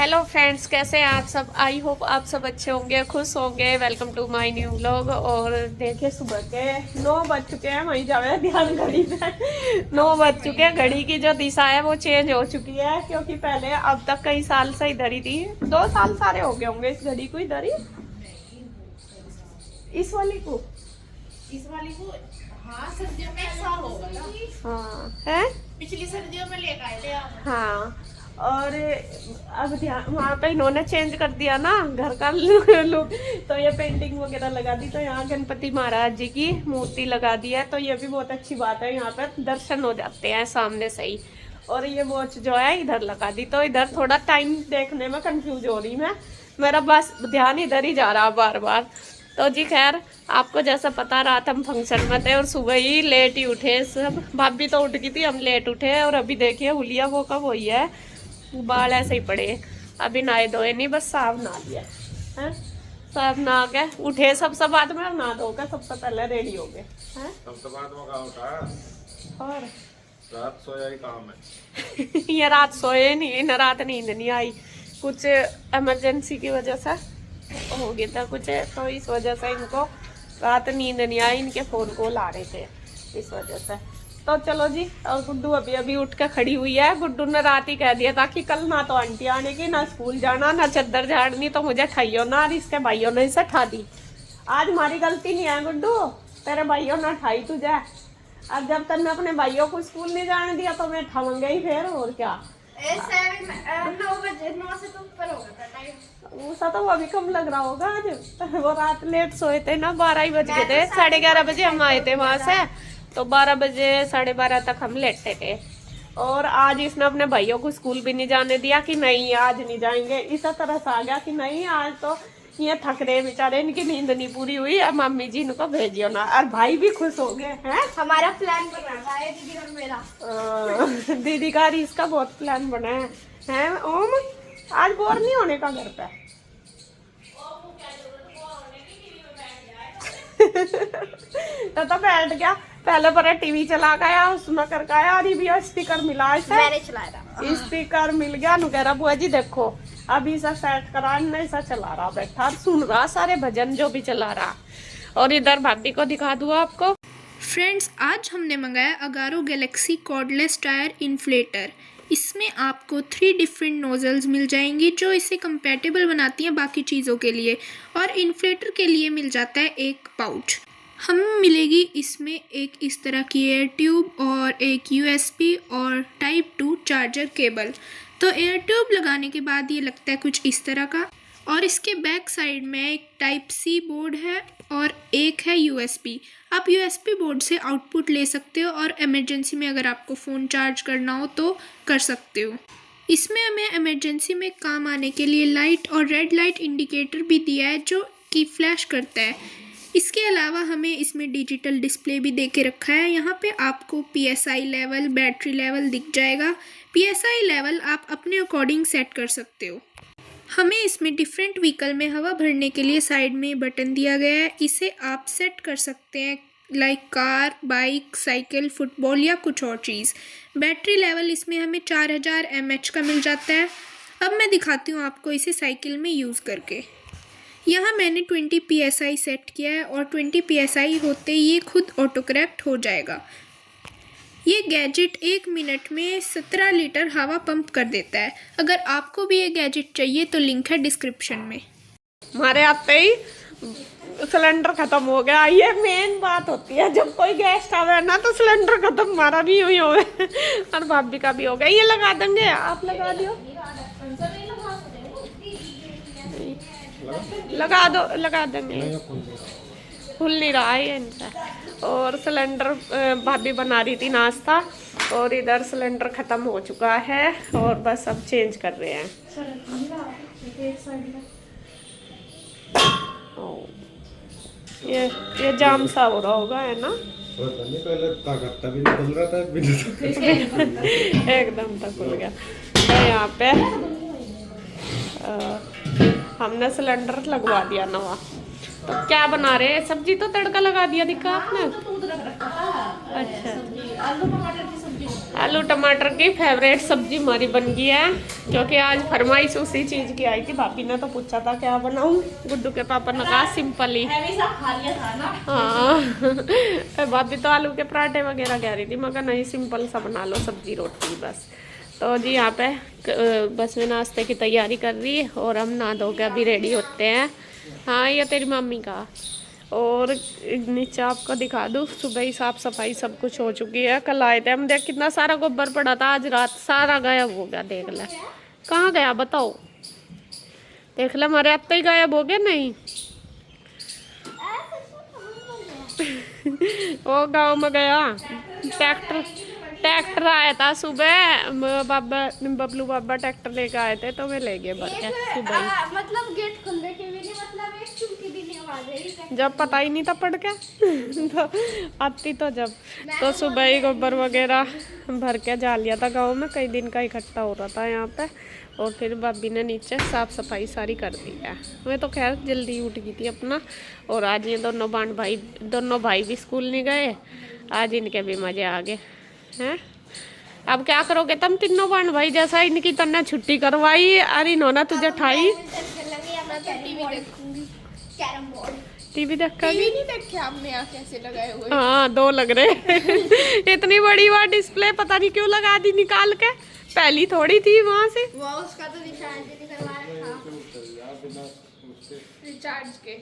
Hello friends, कैसे हैं आप सब। आई होप आप सब अच्छे होंगे, खुश होंगे। Welcome to my new vlog. और देखिए सुबह के 9 बज चुके हैं। वहीं जावे ध्यान घड़ी पे 9 बज चुके हैं। घड़ी की जो दिशा है वो चेंज हो चुकी है, क्योंकि पहले अब तक कई साल से इधर ही थी। 2 साल सारे हो गए होंगे इस घड़ी को इधर ही। इस वाली को हाँ, सर्दियों में 1 साल होगा ना। हाँ है, पिछली सर्दियों में लेकर आए थे आप। हाँ। और अब ध्यान वहाँ पे इन्होंने चेंज कर दिया ना घर का लुक, तो ये पेंटिंग वगैरह लगा दी। तो यहाँ गणपति महाराज जी की मूर्ति लगा दी है, तो ये भी बहुत अच्छी बात है। यहाँ पर दर्शन हो जाते हैं सामने से ही। और ये वॉच जो है इधर लगा दी, तो इधर थोड़ा टाइम देखने में कंफ्यूज हो रही मैं। मेरा बस ध्यान इधर ही जा रहा बार बार। तो जी खैर, आपको जैसा पता, रात हम फंक्शन में थे और सुबह ही लेट ही उठे सब। भाभी तो उठ गई थी, हम लेट उठे। और अभी देखिए हुलिया वो कब हुई है, बाल ऐसे ही पड़े। अभी नहाए धोए नहीं, बस साफ नहा लिया है। साफ नहा के उठे सब बाद में नहा धो के सबसे पहले रेडी हो गए हैं। सबसे बाद में कहा उठा और रात सोया ही काम है। ये रात सोए नहीं न, रात नींद नहीं आई। कुछ इमरजेंसी की वजह से हो गया था कुछ, तो इस वजह से इनको रात नींद नहीं आई। इनके फोन कॉल आ रहे थे इस वजह से। तो चलो जी। और गुड्डू अभी अभी उठ के खड़ी हुई है। गुड्डू ने रात ही कह दिया था कि कल ना तो आंटी आने की, ना स्कूल जाना, ना चद्दर झाड़नी, तो मुझे ठाइयो ना। और इसके भाइयों ने इसे ठा दी। आज हमारी गलती नहीं है गुड्डू, तेरे भाइयों ने ठाई तुझे। अब जब तक मैं अपने भाइयों को स्कूल नहीं जाने दिया तो मैं ठाऊंगा ही फिर, और क्या। 9 बजे 9 से तो ऊपर होगा था टाइम। ऐसा तो वो अभी कम लग रहा होगा आज। वो रात लेट सोए थे ना, 12 ही बज गए थे। 11:30 बजे हम आए थे वहां से, तो 12 बजे 12:30 तक हम लेटे थे। और आज इसने अपने भाइयों को स्कूल भी नहीं जाने दिया कि नहीं आज नहीं जाएंगे। इस तरह से आ गया कि नहीं आज तो ये थक रहे बेचारे, इनकी नींद नहीं पूरी हुई। अब मम्मी जी इनको भेजियो ना। और भाई भी खुश हो गए हैं। हमारा प्लान बन रहा है दीदी और मेरा। दीदी का और इसका बहुत प्लान बना है ओम। आज बोर नहीं होने का घर पे। तो बैठ गया, पहले पर टीवी चला गया, उसमें कर गया। और भी स्पीकर मिला इसे, मैंने चलाया था। स्पीकर मिल गया। नु कह रहा बुआ जी देखो, अभी इसे सेट करा, नहीं सा चला रहा बैठा, सुन रहा सारे भजन जो भी चला रहा। और इधर भाभी को दिखा दूँ आपको। फ्रेंड्स, आज हमने मंगाया Agaro Galaxy cordless tyre inflator. इसमें आपको 3 डिफरेंट नोजल्स मिल जाएंगी जो इसे कंपैटिबल बनाती हैं बाकी चीज़ों के लिए। और इन्फ्लेटर के लिए मिल जाता है एक पाउच। हमें मिलेगी इसमें एक इस तरह की एयर ट्यूब और एक USB और टाइप 2 चार्जर केबल। तो एयर ट्यूब लगाने के बाद ये लगता है कुछ इस तरह का। और इसके बैक साइड में एक टाइप C बोर्ड है और एक है USB। आप USB बोर्ड से आउटपुट ले सकते हो और इमरजेंसी में अगर आपको फ़ोन चार्ज करना हो तो कर सकते हो। इसमें हमें इमरजेंसी में काम आने के लिए लाइट और रेड लाइट इंडिकेटर भी दिया है जो कि फ्लैश करता है। इसके अलावा हमें इसमें डिजिटल डिस्प्ले भी दे के रखा है। यहाँ पे आपको PSI लेवल, बैटरी लेवल दिख जाएगा। PSI लेवल आप अपने अकॉर्डिंग सेट कर सकते हो। हमें इसमें डिफरेंट व्हीकल में हवा भरने के लिए साइड में बटन दिया गया है। इसे आप सेट कर सकते हैं like car, bike, cycle, football या कुछ और चीज़। बैटरी लेवल इसमें हमें 4000 mAh का मिल जाता है। अब मैं दिखाती हूँ आपको इसे साइकिल में यूज़ करके। यहाँ मैंने 20 PSI सेट किया है और 20 PSI होते ही ये खुद ऑटो करेक्ट हो जाएगा। ये गैजेट 1 मिनट में 17 लीटर हवा पंप कर देता है। अगर आपको भी ये गैजेट चाहिए तो लिंक है डिस्क्रिप्शन में। हमारे आते ही सिलेंडर खत्म हो गया। ये मेन बात होती है, जब कोई गेस्ट आवे ना तो सिलेंडर खत्म, हमारा भी हुई हो और भाभी का भी हो गया। ये लगा देंगे, आप लगा दियो, लगा दो, लगा देंगे। खुल नहीं रहा है इनका। और सिलेंडर भाभी बना रही थी नाश्ता, और इधर सिलेंडर ख़त्म हो चुका है और बस अब चेंज कर रहे हैं। ये जाम सा हो रहा होगा, है ना। पहले ताकत भी नहीं खुल रहा था एकदम तक खुल गया। तो यहाँ पे हमने सिलेंडर लगवा दिया नवा। तो क्या बना रहे हैं? सब्जी तो तड़का लगा दिया, दिखा आपने। अच्छा, आलू टमाटर की सब्जी। आलू टमाटर की फेवरेट सब्जी हमारी बन गई है, क्योंकि आज फरमाइश उसी चीज़ की आई थी। भाभी ने तो पूछा था क्या बनाऊं, गुड्डू के पापा ने कहा सिंपल ही। हाँ भाभी तो आलू के पराठे वगैरह कह रही थी, मगर नहीं सिंपल सा बना लो, सब्जी रोटी बस। तो जी यहाँ पे बस में नाश्ते की तैयारी कर रही है और हम नहा धो के अभी रेडी होते हैं। हाँ ये तेरी मम्मी का। और नीचे आपको दिखा दूँ, सुबह ही साफ सफाई सब कुछ हो चुकी है। कल आए थे हम, देख कितना सारा गोबर पड़ा था, आज रात सारा गायब हो गया। देख ले कहाँ गया बताओ, देख ले हमारे अब ही गायब हो गए। नहीं वो गांव में गया, ट्रैक्टर आया था सुबह, बाबा बबलू बाबा ट्रैक्टर लेके आए थे तो मैं ले गए भर के सुबह ही। मतलब गेट खुलने के भी नहीं, मतलब एक चुटकी भी नहीं आवाज है जब पता ही नहीं था पड़ के तो आती तो जब तो सुबह ही गोबर वगैरह भर के जा लिया था गांव में, कई दिन का इकट्ठा हो रहा था यहाँ पे। और फिर भाभी ने नीचे साफ सफाई सारी कर दी है। मैं तो खैर जल्दी उठ गई थी अपना। और आज ये दोनों भाई भी स्कूल नहीं गए, आज इनके भी मजे आ गए हैं। अब क्या करोगे तुम तीनों बहन भाई, जैसा इनकी तन्ने छुट्टी करवाई और इन्होंने तुझे ठाई। टीवी देख कर नहीं देखे आपने यहाँ कैसे लगाए हुए। हाँ 2 लग रहे इतनी बड़ी वाला डिस्प्ले पता नहीं क्यों लगा दी निकाल के, पहली थोड़ी थी वहाँ से। वो उसका तो रिचार्ज नहीं करवा रखा, रिचार्ज के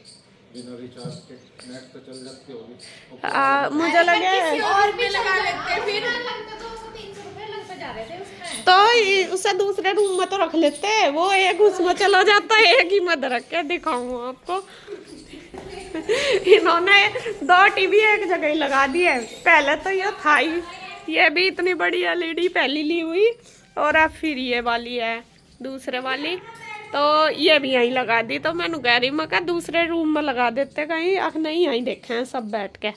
बिना रिचार्ज के नेट तो चल जाती होगी। मुझे लगे और भी लगा लेते हैं फिर। लगता 200-300 रुपए लग पे जा रहे थे उसमें। तो उसे दूसरे रूम में तो रख लेते, वो एक उसमें चला जाता है, एक ही में रख के दिखाऊँ आपको। इन्होंने 2 टीवी एक जगह ही लगा दी है। पहले तो ये था ही, ये भी इतनी बड़ी एलईडी पहली ली हुई, और अब फिर ये वाली है दूसरे वाली, तो ये भी यहीं लगा दी। तो मैंने कह रही मैं क्या दूसरे रूम में लगा देते कहीं, अख नहीं यहीं देखे हैं सब बैठ के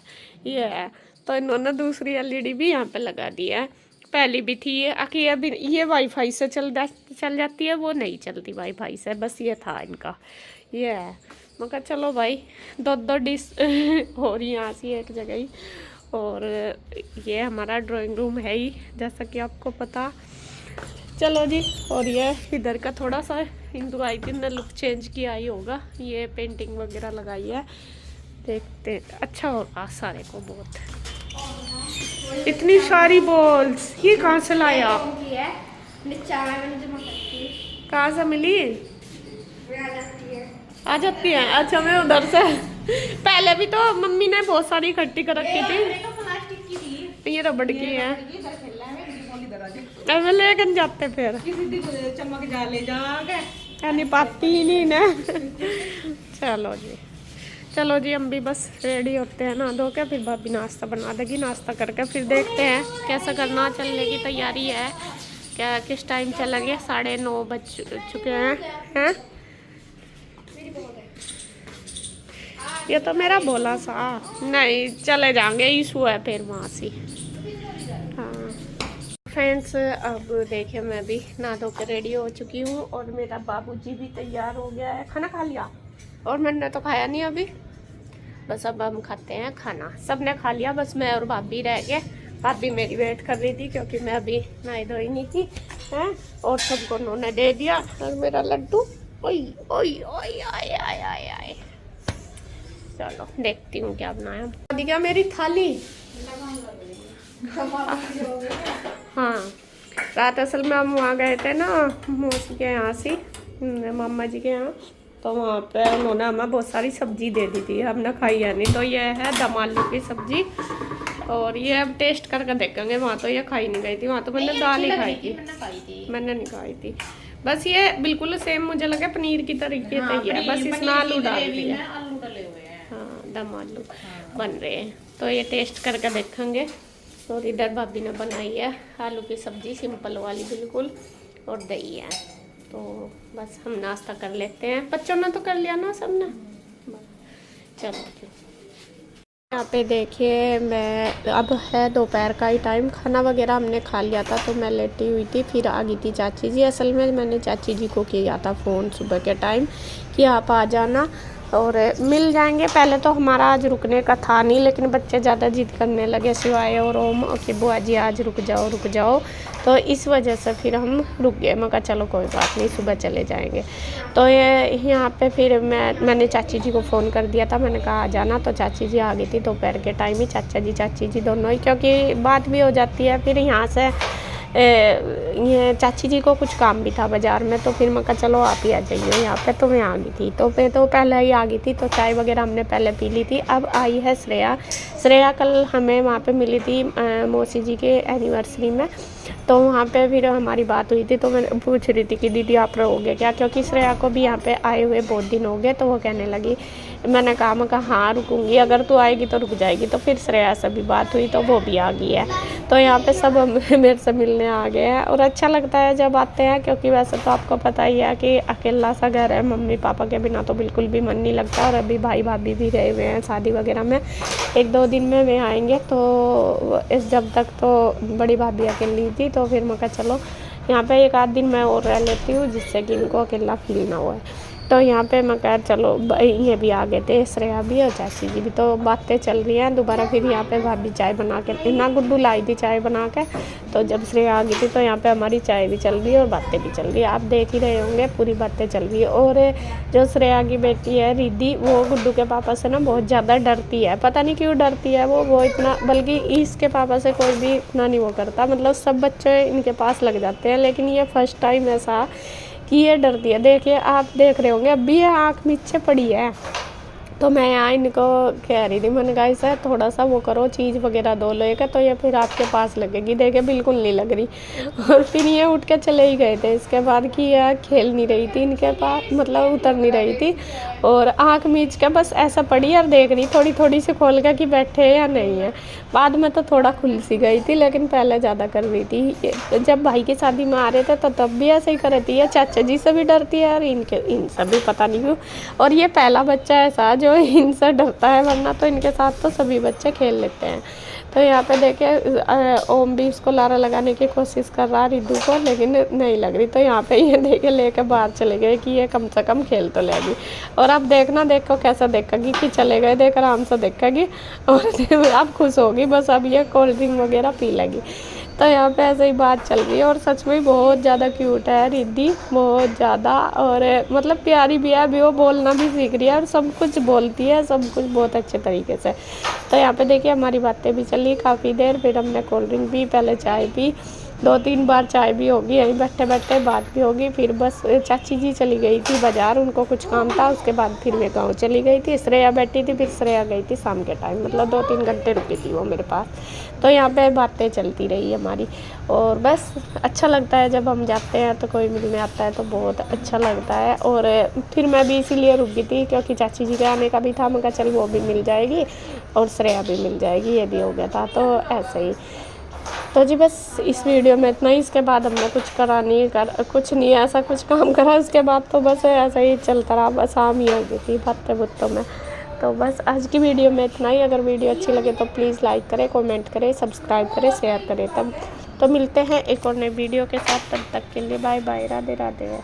ये है। तो इन्होंने दूसरी एलईडी भी यहाँ पे लगा दी है, पहली भी थी ये आखिर अभी ये वाईफाई से चल जाती है, वो नहीं चलती वाईफाई से, बस ये था इनका ये है। मैं कहा चलो भाई 2 डिश हो रही यहाँ से एक जगह ही। और ये हमारा ड्राइंग रूम है ही जैसा कि आपको पता। चलो जी, और ये इधर का थोड़ा सा हिंदू आई थी ने लुक चेंज किया ही होगा, ये पेंटिंग वगैरह लगाई है, देखते हैं अच्छा होगा सारे को बहुत। इतनी सारी बॉल्स ये कहाँ से लाया, कहाँ से मिली, आ जाती है। अच्छा मैं उधर से पहले भी तो मम्मी ने बहुत सारी इकट्ठी कर रखी थी, ये रबड़ की है, अब लेकर जाते फिर चमक जा ले जाके नहीं पाती ही नहीं ना। चलो जी हम भी बस रेडी होते हैं, ना धो के फिर भाभी नाश्ता बना देगी, नाश्ता करके फिर देखते हैं कैसा करना। चलने की तैयारी है, क्या किस टाइम चलेंगे, 9:30 बज चुके हैं। ये तो मेरा बोला सा नहीं, चले जाएंगे, इशू है फिर वहाँ से। हाँ फ्रेंड्स, अब देखिए मैं भी नहा धो के रेडी हो चुकी हूँ और मेरा बाबूजी भी तैयार हो गया है। खाना खा लिया और मैंने तो खाया नहीं अभी, बस अब हम खाते हैं खाना। सबने खा लिया, बस मैं और भाभी रह गए। भाभी मेरी वेट कर रही थी क्योंकि मैं अभी नहाई धोई नहीं थी हैं, और सबको उन्होंने दे दिया। और मेरा लड्डू ओई ओई ओई आए आए आए आए। चलो देखती हूँ क्या बनाया। क्या मेरी थाली, हाँ रात असल में हम वहाँ गए थे ना मौसी के यहाँ से, मामा जी के यहाँ, तो वहाँ पे उन्होंने हमें बहुत सारी सब्जी दे दी थी, हमने खाई है नहीं। तो ये है दम आलू की सब्जी, और ये अब टेस्ट करके देखेंगे। वहाँ तो ये खाई नहीं गई थी, वहाँ तो मैंने दाल ही खाई थी, मैंने नहीं खाई थी। बस ये बिल्कुल सेम मुझे लगा पनीर की तरीके से ही है, बस इसमें आलू डाल दिया। हाँ दम आलू बन रहे हैं, तो ये टेस्ट करके देखेंगे। और इधर भाभी ने बनाई है आलू की सब्जी, सिंपल वाली बिल्कुल, और दही है। तो बस हम नाश्ता कर लेते हैं, बच्चों ने तो कर लिया ना सबने। चलो यहाँ पे देखिए, मैं अब है दोपहर का ही टाइम, खाना वगैरह हमने खा लिया था, तो मैं लेटी हुई थी। फिर आ गई थी चाची जी। असल में मैंने चाची जी को किया था फ़ोन सुबह के टाइम कि आप आ जाना, और मिल जाएंगे। पहले तो हमारा आज रुकने का था नहीं, लेकिन बच्चे ज़्यादा जिद करने लगे शिवाय और ओम कि बुआ जी आज रुक जाओ, तो इस वजह से फिर हम रुक गए। मैं कहा चलो कोई बात नहीं, सुबह चले जाएंगे। तो ये यहाँ पे फिर मैंने चाची जी को फ़ोन कर दिया था, मैंने कहा आ जाना। तो चाची जी आ गई थी दोपहर के टाइम ही, चाची जी दोनों ही, क्योंकि बात भी हो जाती है। फिर यहाँ से ये चाची जी को कुछ काम भी था बाज़ार में, तो फिर मैं कहा चलो आप ही आ जाइए यहाँ पे। तो मैं आ गई थी, तो मैं तो पहले ही आ गई थी, तो चाय वगैरह हमने पहले पी ली थी। अब आई है श्रेया कल हमें वहाँ पे मिली थी मौसी जी के एनिवर्सरी में, तो वहाँ पे फिर हमारी बात हुई थी। तो मैं पूछ रही थी कि दीदी आप रहोगे क्या, क्योंकि श्रेया को भी यहाँ पे आए हुए बहुत दिन हो गए। तो वो कहने लगी, मैंने कहा हाँ रुकूंगी, अगर तू आएगी तो रुक जाएगी। तो फिर श्रेया से भी बात हुई, तो वो भी आ गई है। तो यहाँ पे सब मेरे से मिलने आ गए हैं और अच्छा लगता है जब आते हैं, क्योंकि वैसे तो आपको पता ही है कि अकेला सा घर है, मम्मी पापा के बिना तो बिल्कुल भी मन नहीं लगता। और अभी भाई भाभी भी गए हुए हैं शादी वगैरह में, 1-2 दिन में वे आएंगे। तो जब तक तो बड़ी भाभी अकेली थी, तो फिर मैं कहा चलो यहाँ पे 1 आध दिन मैं और रह लेती हूँ, जिससे कि इनको अकेला फील ना हुआ। तो यहाँ पे मैं कहा चलो, ये भी आ गए थे, श्रेया भी और चाची जी भी। तो बातें चल रही हैं दोबारा। फिर यहाँ पे भाभी चाय बना के ना गुड्डू लाई थी चाय बना के, तो जब श्रेया आ गई थी तो यहाँ पे हमारी चाय भी चल रही है और बातें भी चल रही है। आप देख ही रहे होंगे, पूरी बातें चल रही है। और जो श्रेया की बेटी है रिद्धि, वो गुड्डू के पापा से ना बहुत ज़्यादा डरती है, पता नहीं क्यों डरती है वो इतना, बल्कि इसके पापा से कोई भी इतना नहीं वो करता, मतलब सब बच्चे इनके पास लग जाते हैं। लेकिन ये फर्स्ट टाइम ऐसा कि ये डरती है। देखिए आप देख रहे होंगे, अभी ये आँख नीचे पड़ी है। तो मैं यहाँ इनको कह रही थी, मैंने कहा इसे थोड़ा सा वो करो, चीज़ वगैरह दो लेकर, तो ये फिर आपके पास लगेगी। देखे बिल्कुल नहीं लग रही। और फिर ये उठ के चले ही गए थे। इसके बाद कि यह खेल नहीं रही थी इनके पास, मतलब उतर नहीं रही थी, और आँख मीच के बस ऐसा पड़ी और देख रही थोड़ी से खोल के कि बैठे हैं या नहीं है। बाद में तो थोड़ा खुल सी गई थी, लेकिन पहले ज़्यादा कर रही थी। जब भाई की शादी में आ रहे थे तो तब भी ऐसे ही कर रही थी। या चाचा जी से भी डरती है और इनसे भी पता नहीं क्यों। और ये पहला बच्चा ऐसा जो इनसे डरता है, वरना तो इनके साथ तो सभी बच्चे खेल लेते हैं। तो यहाँ पे देखे ओम भी उसको लारा लगाने की कोशिश कर रहा रिद्धू को, लेकिन नहीं लग रही। तो यहाँ पे ये देखे लेके बाहर चले गए कि ये कम से कम खेल तो लेगी। और अब देखो कैसा देखेगी कि चले गए, देख आराम से देखेगी और अब खुश होगी बस। अब ये कोल्ड ड्रिंक वगैरह पी लेगी। तो यहाँ पे ऐसे ही बात चल रही है। और सच में बहुत ज़्यादा क्यूट है रिद्धि, बहुत ज़्यादा, और मतलब प्यारी भी है। अभी वो बोलना भी सीख रही है और सब कुछ बोलती है, सब कुछ बहुत अच्छे तरीके से। तो यहाँ पे देखिए हमारी बातें भी चली काफ़ी देर। फिर हमने कोल्ड ड्रिंक पी, पहले चाय पी, 2-3 बार चाय भी होगी, यहीं बैठे बैठे बात भी होगी। फिर बस चाची जी चली गई थी बाज़ार, उनको कुछ काम था। उसके बाद फिर मैं गाँव चली गई थी, श्रेया बैठी थी। फिर श्रेया गई थी शाम के टाइम, मतलब 2-3 घंटे रुकी थी वो मेरे पास। तो यहाँ पे बातें चलती रही हमारी। और बस अच्छा लगता है जब हम जाते हैं तो कोई मिलने आता है, तो बहुत अच्छा लगता है। और फिर मैं भी इसीलिए रुक गई थी, क्योंकि चाची जी के आने का भी था। मैं कहा चल वो भी मिल जाएगी और श्रेया भी मिल जाएगी, ये भी हो गया था। तो ऐसे ही। तो जी बस इस वीडियो में इतना ही। इसके बाद हमने कुछ नहीं ऐसा कुछ काम करा। उसके बाद तो बस ऐसा ही चलता रहा, बस शाम ही हो गई थी बातें बुत्तों में। तो बस आज की वीडियो में इतना ही। अगर वीडियो अच्छी लगे तो प्लीज़ लाइक करें, कमेंट करें, सब्सक्राइब करें, शेयर करें। तब तो मिलते हैं एक और नए वीडियो के साथ। तब तक के लिए बाय बाय, राधे राधे।